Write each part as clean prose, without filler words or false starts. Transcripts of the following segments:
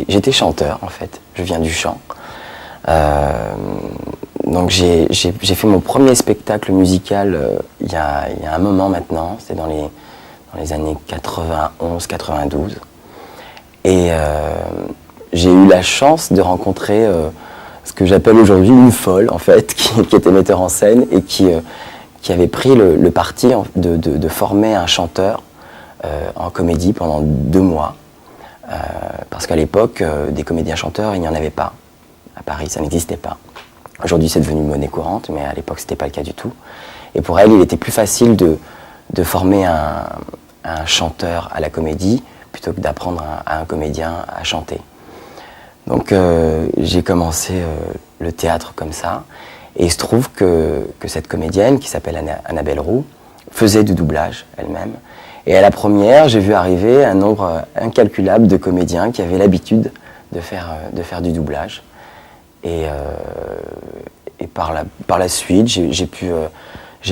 j'étais chanteur en fait, je viens du chant. Donc j'ai fait mon premier spectacle musical il y a un moment maintenant, c'était dans les années 91-92. Et j'ai eu la chance de rencontrer ce que j'appelle aujourd'hui une folle en fait, qui était metteur en scène et qui avait pris le parti de former un chanteur en comédie pendant 2 mois. Parce qu'à l'époque, des comédiens chanteurs, il n'y en avait pas. À Paris, ça n'existait pas. Aujourd'hui, c'est devenu monnaie courante, mais à l'époque, ce n'était pas le cas du tout. Et pour elle, il était plus facile de former un chanteur à la comédie plutôt que d'apprendre à un comédien à chanter. Donc j'ai commencé le théâtre comme ça. Et il se trouve que cette comédienne, qui s'appelle Annabelle Roux, faisait du doublage elle-même. Et à la première, j'ai vu arriver un nombre incalculable de comédiens qui avaient l'habitude de faire du doublage. Et par la suite, j'ai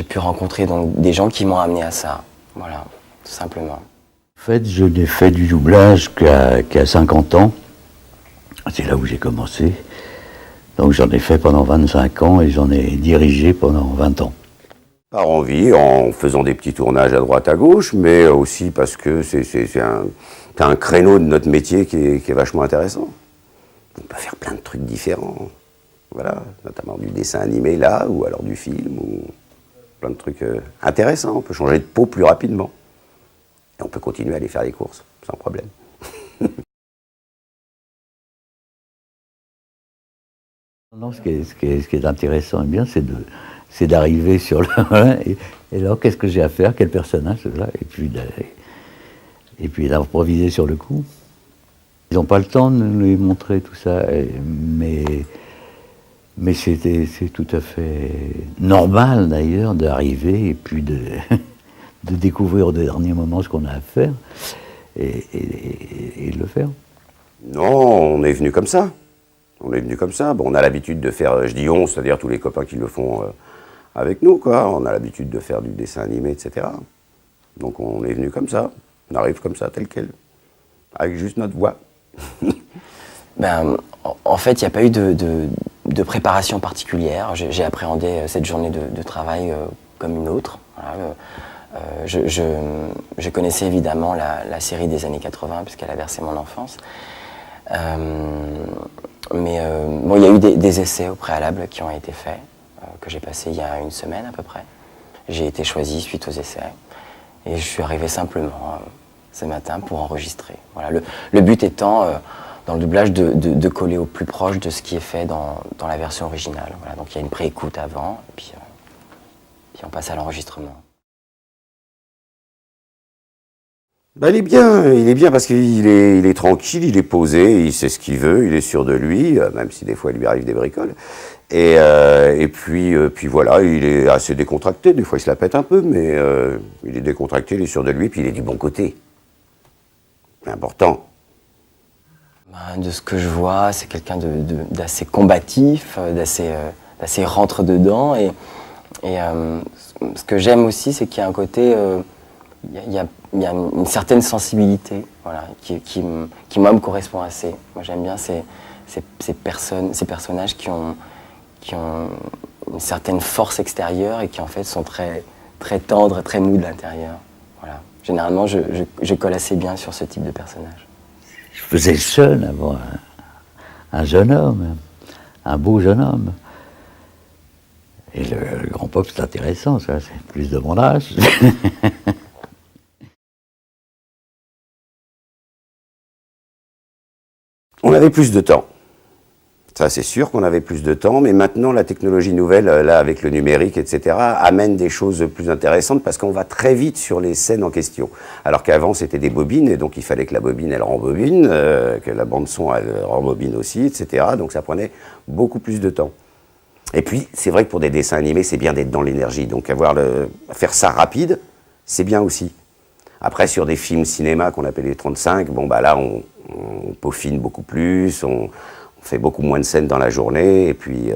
pu rencontrer donc des gens qui m'ont amené à ça. Voilà, tout simplement. En fait, je n'ai fait du doublage qu'à 50 ans. C'est là où j'ai commencé. Donc j'en ai fait pendant 25 ans et j'en ai dirigé pendant 20 ans. Par envie, en faisant des petits tournages à droite à gauche, mais aussi parce que c'est un créneau de notre métier qui est vachement intéressant. On peut faire plein de trucs différents, voilà, notamment du dessin animé là, ou alors du film, ou plein de trucs intéressants. On peut changer de peau plus rapidement. Et on peut continuer à aller faire les courses, sans problème. Non, ce qui est intéressant et bien, c'est d'arriver sur le... et alors, qu'est-ce que j'ai à faire? Quel personnage là? Et puis d'improviser sur le coup. Ils n'ont pas le temps de nous les montrer tout ça, mais c'est tout à fait normal d'ailleurs d'arriver et puis de découvrir au dernier moment ce qu'on a à faire et de le faire. Non, on est venu comme ça. On est venu comme ça. Bon, on a l'habitude de faire, je dis on, c'est-à-dire tous les copains qui le font avec nous, quoi. On a l'habitude de faire du dessin animé, etc. Donc on est venu comme ça. On arrive comme ça, tel quel. Avec juste notre voix. En fait, il n'y a pas eu de préparation particulière. J'ai appréhendé cette journée de travail comme une autre. Voilà. Je connaissais évidemment la série des années 80, puisqu'elle a bercé mon enfance. Mais il y a eu des essais au préalable qui ont été faits, que j'ai passés il y a 1 semaine à peu près. J'ai été choisi suite aux essais et je suis arrivé simplement ce matin pour enregistrer. Voilà, le but étant, dans le doublage, de coller au plus proche de ce qui est fait dans la version originale. Voilà, donc il y a une préécoute avant, et puis on passe à l'enregistrement. Ben, il est bien parce qu'il est tranquille, il est posé, il sait ce qu'il veut, il est sûr de lui, même si des fois il lui arrive des bricoles. Et puis voilà, il est assez décontracté, des fois il se la pète un peu, mais il est décontracté, il est sûr de lui, puis il est du bon côté. C'est important. De ce que je vois, c'est quelqu'un d'assez combatif, d'assez rentre-dedans. Et ce que j'aime aussi, c'est qu'il y a un côté... Il y a une certaine sensibilité, voilà, qui moi me correspond assez. Moi j'aime bien ces personnages qui ont une certaine force extérieure et qui en fait sont très, très tendres et très mous de l'intérieur. Voilà. Généralement je colle assez bien sur ce type de personnage. Je faisais jeune avant, un jeune homme, un beau jeune homme. Et le grand pop c'est intéressant, ça, c'est plus de mon âge. On avait plus de temps. Ça, c'est sûr qu'on avait plus de temps, mais maintenant, la technologie nouvelle, là, avec le numérique, etc., amène des choses plus intéressantes parce qu'on va très vite sur les scènes en question. Alors qu'avant, c'était des bobines, et donc il fallait que la bobine, elle rembobine, que la bande-son, elle rembobine aussi, etc. Donc ça prenait beaucoup plus de temps. Et puis, c'est vrai que pour des dessins animés, c'est bien d'être dans l'énergie. Donc faire ça rapide, c'est bien aussi. Après, sur des films cinéma qu'on appelle les 35, bon, bah là, on peaufine beaucoup plus, on fait beaucoup moins de scènes dans la journée, et puis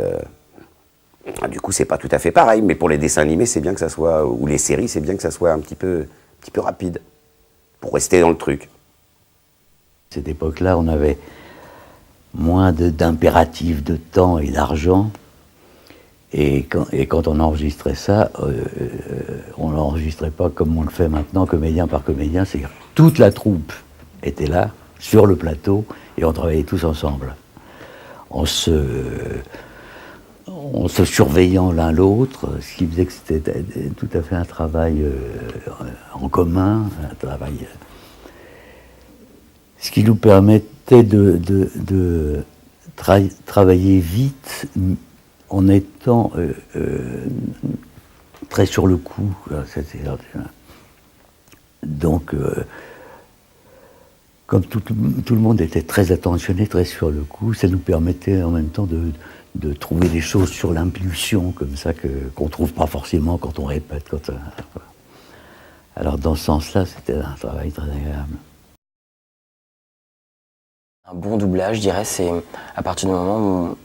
du coup c'est pas tout à fait pareil, mais pour les dessins animés c'est bien que ça soit, ou les séries c'est bien que ça soit un petit peu rapide, pour rester dans le truc. À cette époque-là, on avait moins d'impératifs de temps et d'argent. Et quand on enregistrait ça, on ne l'enregistrait pas comme on le fait maintenant, comédien par comédien. C'est-à-dire toute la troupe était là, sur le plateau, et on travaillait tous ensemble. En se surveillant l'un l'autre, ce qui faisait que c'était tout à fait un travail en commun, un travail... ce qui nous permettait de travailler vite, en étant très sur le coup. Donc, comme tout le monde était très attentionné, très sur le coup, ça nous permettait en même temps de trouver des choses sur l'impulsion, comme ça, qu'on ne trouve pas forcément quand on répète. Alors, dans ce sens-là, c'était un travail très agréable. Un bon doublage, je dirais, c'est à partir du moment où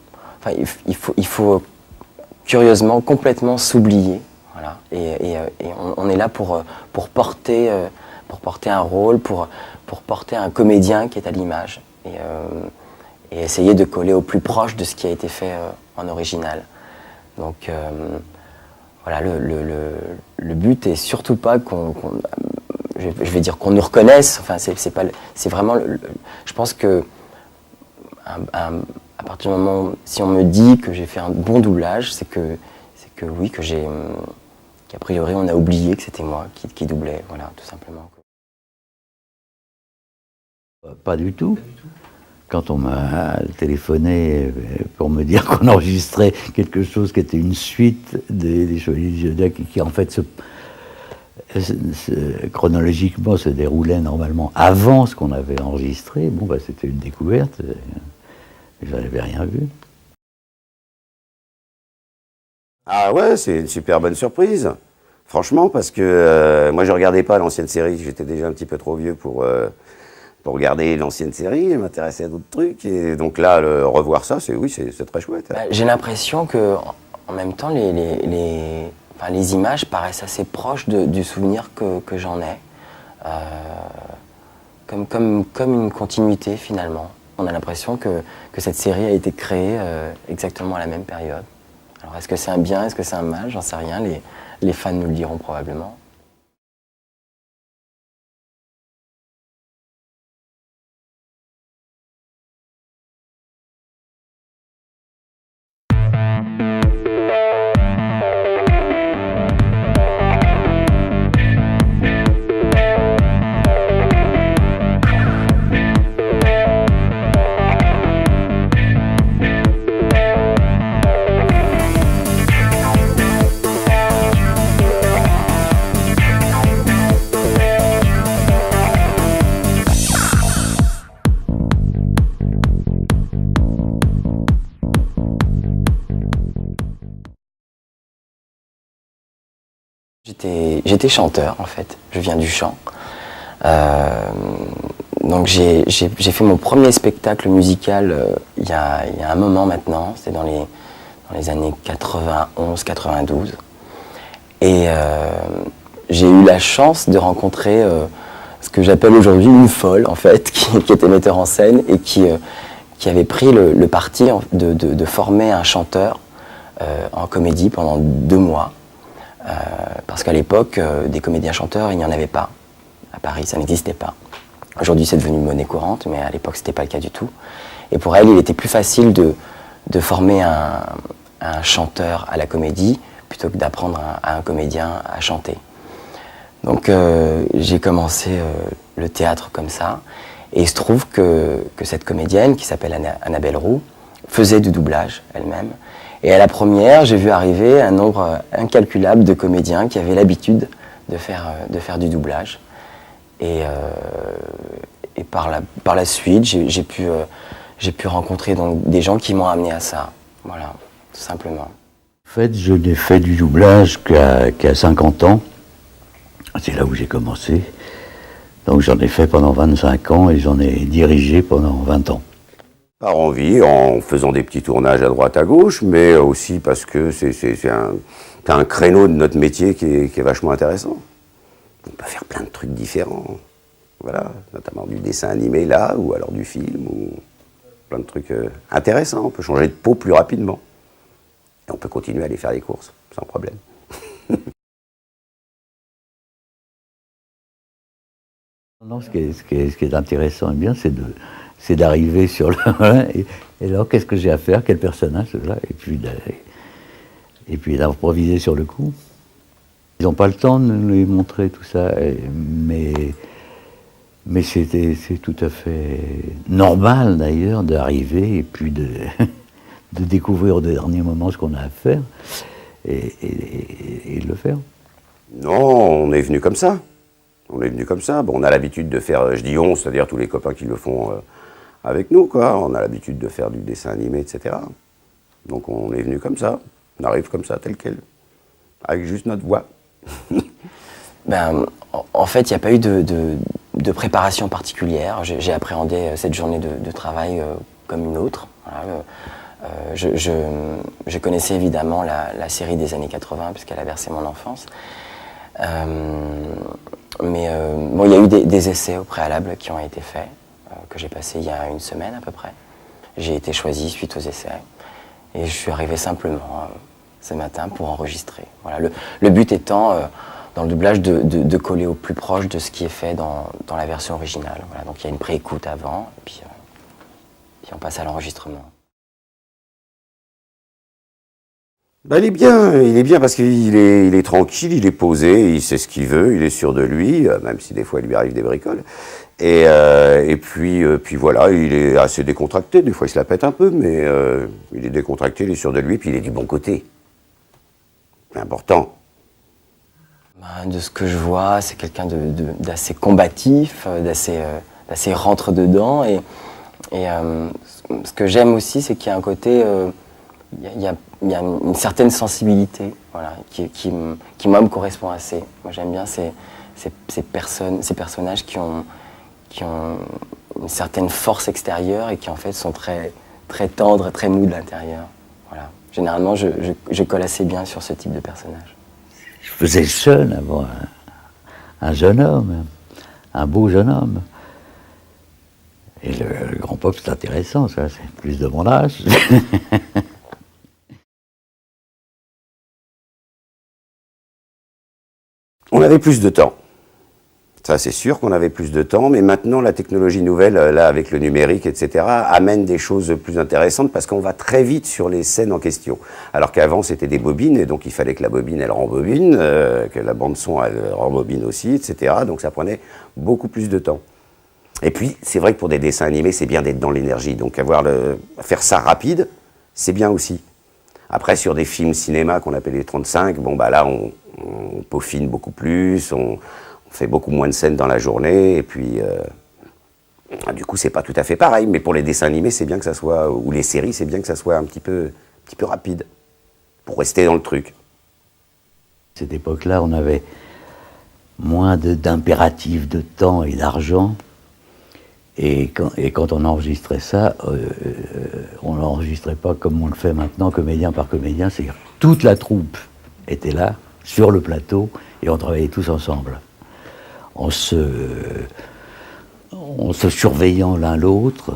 il faut curieusement complètement s'oublier. Voilà. Et on est là pour porter un rôle, pour porter un comédien qui est à l'image. Et essayer de coller au plus proche de ce qui a été fait en original. Donc voilà, le but est surtout pas je vais dire qu'on nous reconnaisse. Enfin, c'est vraiment. Je pense que à partir du moment où, si on me dit que j'ai fait un bon doublage, c'est que oui, qu'a priori on a oublié que c'était moi qui doublais, voilà, tout simplement. Pas du tout. Quand on m'a téléphoné pour me dire qu'on enregistrait quelque chose qui était une suite des Chevaliers du Zodiaque, qui en fait chronologiquement se déroulait normalement avant ce qu'on avait enregistré, bon, c'était une découverte. Je n'avais rien vu. Ah ouais, c'est une super bonne surprise. Franchement, parce que moi je regardais pas l'ancienne série, j'étais déjà un petit peu trop vieux pour regarder l'ancienne série, je m'intéressais à d'autres trucs. Et donc là, revoir ça, c'est très chouette. J'ai l'impression que en même temps, les images paraissent assez proches du souvenir que j'en ai. Comme une continuité finalement. On a l'impression que cette série a été créée exactement à la même période. Alors est-ce que c'est un bien, est-ce que c'est un mal? J'en sais rien, les fans nous le diront probablement. J'étais chanteur en fait, je viens du chant. Donc j'ai fait mon premier spectacle musical il y a un moment maintenant, c'était dans les années 91-92. Et j'ai eu la chance de rencontrer ce que j'appelle aujourd'hui une folle en fait, qui était metteur en scène et qui avait pris le parti de former un chanteur en comédie pendant 2 mois. Parce qu'à l'époque, des comédiens chanteurs, il n'y en avait pas. À Paris, ça n'existait pas. Aujourd'hui, c'est devenu monnaie courante, mais à l'époque, ce n'était pas le cas du tout. Et pour elle, il était plus facile de former un chanteur à la comédie plutôt que d'apprendre à un comédien à chanter. Donc, j'ai commencé le théâtre comme ça. Et il se trouve que cette comédienne, qui s'appelle Annabelle Roux, faisait du doublage elle-même. Et à la première, j'ai vu arriver un nombre incalculable de comédiens qui avaient l'habitude de faire du doublage. Et par la suite, j'ai pu rencontrer donc des gens qui m'ont amené à ça. Voilà, tout simplement. En fait, je n'ai fait du doublage qu'à 50 ans. C'est là où j'ai commencé. Donc j'en ai fait pendant 25 ans et j'en ai dirigé pendant 20 ans. Par envie, en faisant des petits tournages à droite à gauche, mais aussi parce que c'est un créneau de notre métier qui est vachement intéressant. On peut faire plein de trucs différents. Voilà, notamment du dessin animé là, ou alors du film, ou plein de trucs intéressants. On peut changer de peau plus rapidement. Et on peut continuer à aller faire les courses, sans problème. Non, ce qui est intéressant et bien, c'est d'arriver sur le... et alors, qu'est-ce que j'ai à faire? Quel personnage? Là, et puis d'improviser sur le coup. Ils n'ont pas le temps de nous les montrer, tout ça, mais c'est tout à fait normal, d'ailleurs, d'arriver et puis de découvrir au dernier moment ce qu'on a à faire et de le faire. Non, on est venu comme ça. On est venu comme ça. Bon, on a l'habitude de faire, je dis on, c'est-à-dire tous les copains qui le font avec nous, quoi. On a l'habitude de faire du dessin animé, etc. Donc on est venu comme ça. On arrive comme ça, tel quel. Avec juste notre voix. En fait, il n'y a pas eu de préparation particulière. J'ai appréhendé cette journée de travail comme une autre. Voilà. Je connaissais évidemment la série des années 80, puisqu'elle a bercé mon enfance. Mais il y a eu des essais au préalable qui ont été faits, que j'ai passés il y a une semaine à peu près. J'ai été choisi suite aux essais. Et je suis arrivé simplement ce matin pour enregistrer. Voilà. Le but étant, dans le doublage, de coller au plus proche de ce qui est fait dans la version originale. Voilà. Donc il y a une pré-écoute avant, et puis on passe à l'enregistrement. Ben, il est bien parce qu'il est tranquille, il est posé, il sait ce qu'il veut, il est sûr de lui, même si des fois il lui arrive des bricoles. Et puis voilà, il est assez décontracté, des fois il se la pète un peu, mais il est décontracté, il est sûr de lui, puis il est du bon côté. C'est important. De ce que je vois, c'est quelqu'un d'assez combatif, d'assez rentre-dedans. Et ce que j'aime aussi, c'est qu'il y a un côté... Il y a une certaine sensibilité, voilà, qui moi me correspond assez. Moi j'aime bien ces personnages qui ont une certaine force extérieure et qui en fait sont très, très tendres et très mous de l'intérieur. Voilà. Généralement je colle assez bien sur ce type de personnage. Je faisais jeune avant, un jeune homme, un beau jeune homme. Et le grand pop, c'est intéressant, ça, c'est plus de mon âge. On avait plus de temps. Ça, c'est sûr qu'on avait plus de temps, mais maintenant, la technologie nouvelle, là, avec le numérique, etc., amène des choses plus intéressantes parce qu'on va très vite sur les scènes en question. Alors qu'avant, c'était des bobines, et donc il fallait que la bobine, elle rembobine, que la bande-son, elle rembobine aussi, etc. Donc ça prenait beaucoup plus de temps. Et puis, c'est vrai que pour des dessins animés, c'est bien d'être dans l'énergie. Donc faire ça rapide, c'est bien aussi. Après, sur des films cinéma qu'on appelle les 35, bon, bah là, on peaufine beaucoup plus, on fait beaucoup moins de scènes dans la journée, et puis du coup c'est pas tout à fait pareil, mais pour les dessins animés c'est bien que ça soit, ou les séries c'est bien que ça soit un petit peu rapide, pour rester dans le truc. À cette époque-là, on avait moins d'impératifs de temps et d'argent, et quand on enregistrait ça, on l'enregistrait pas comme on le fait maintenant, comédien par comédien, c'est-à-dire toute la troupe était là, sur le plateau, et on travaillait tous ensemble. En se surveillant l'un l'autre.